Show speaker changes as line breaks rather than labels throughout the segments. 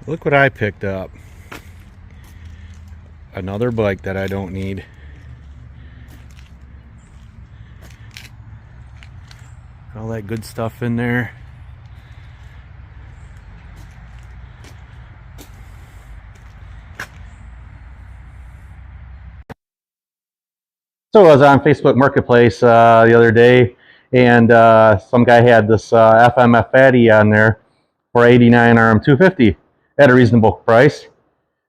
Look what I picked up. Another bike that I don't need. All that good stuff in there. So I was on Facebook Marketplace the other day, and some guy had this FM50 on there for 89 RM250 at a reasonable price.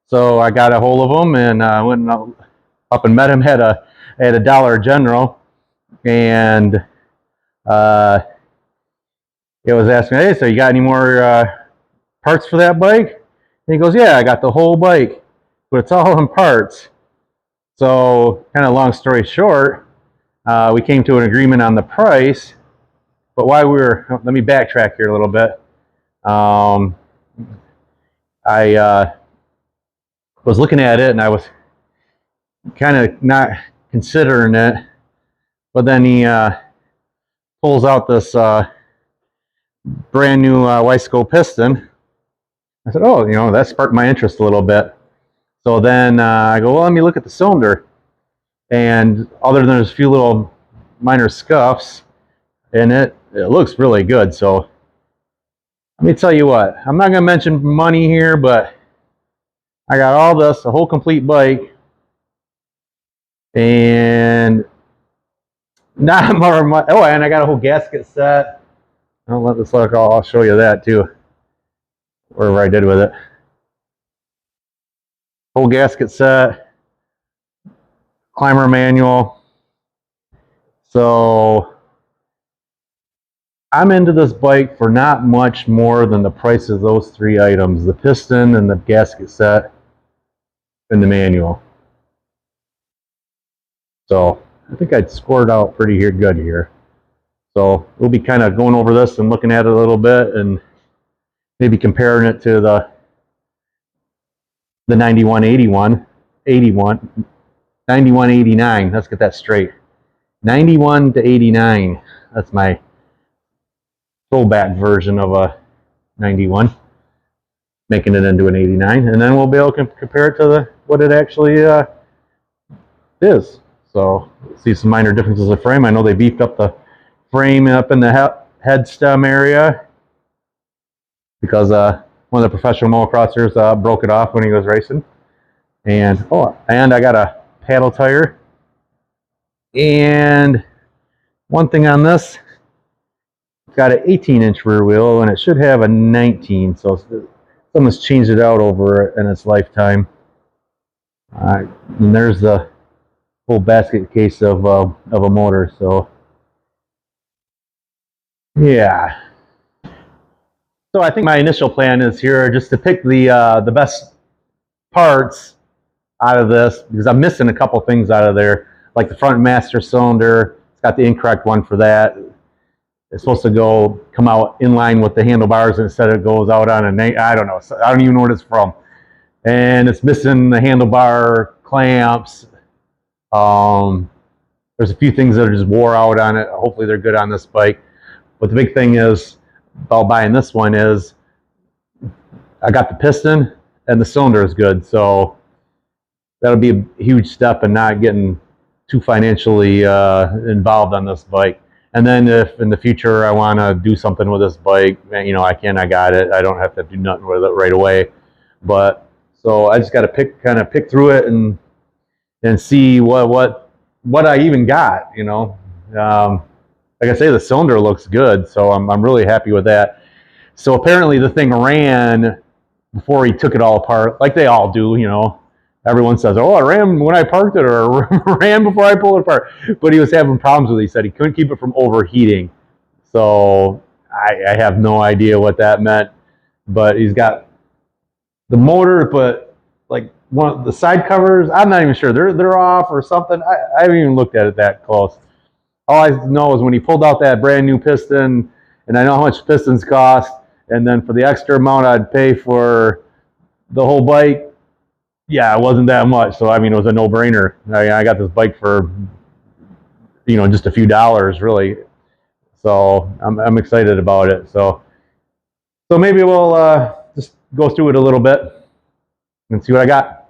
So I got a hold of him and went up and met him at a Dollar General, and it was asking, hey, so you got any more parts for that bike? And he goes, yeah, I got the whole bike, but it's all in parts. So kind of long story short, we came to an agreement on the price, but while we were, let me backtrack here a little bit. I was looking at it and I was kind of not considering it, but then he pulls out this brand new Wiseco piston. I said, oh, that sparked my interest a little bit. So then I go, well, let me look at the cylinder. And other than there's a few little minor scuffs in it, it looks really good. So let me tell you what, I'm not going to mention money here, but I got all this, a whole complete bike, and not more money. Oh, and I got a whole gasket set. I'll let this look. I'll show you that too, whatever I did with it. Whole gasket set, climber manual. So I'm into this bike for not much more than the price of those three items: the piston and the gasket set and the manual. So I think I'd scored out pretty good here. So we'll be kind of going over this and looking at it a little bit and maybe comparing it to the 9189. Let's get that straight. 91 to 89. That's my throwback version of a 91, making it into an 89, and then we'll be able to compare it to what it actually is. So see some minor differences of frame. I know they beefed up the frame up in the head stem area because one of the professional motocrossers broke it off when he was racing. And I got a paddle tire. And one thing on this, it's got an 18-inch rear wheel, and it should have a 19. So someone's changed it out over in its lifetime. And there's the whole basket case of a motor. So yeah. So I think my initial plan is here just to pick the best parts out of this, because I'm missing a couple things out of there, like the front master cylinder. It's got the incorrect one for that. It's supposed to come out in line with the handlebars, and instead it goes out on I don't know. I don't even know what it's from. And it's missing the handlebar clamps. There's a few things that are just wore out on it. Hopefully they're good on this bike. But the big thing is about buying this one is I got the piston and the cylinder is good. So that'll be a huge step in not getting too financially involved on this bike. And then if in the future I want to do something with this bike, I got it. I don't have to do nothing with it right away. But so I just got to pick through it and see what I even got. Like I say, the cylinder looks good, so I'm really happy with that. So apparently the thing ran before he took it all apart, like they all do. Everyone says, oh, I ran when I parked it, or ran before I pulled it apart. But he was having problems with it. He said he couldn't keep it from overheating. So I have no idea what that meant. But he's got the motor, but like one of the side covers, I'm not even sure. They're off or something. I haven't even looked at it that close. All I know is when he pulled out that brand new piston, and I know how much pistons cost, and then for the extra amount I'd pay for the whole bike, yeah, it wasn't that much. So, it was a no-brainer. I got this bike for, just a few dollars, really. So, I'm excited about it. So maybe we'll just go through it a little bit and see what I got.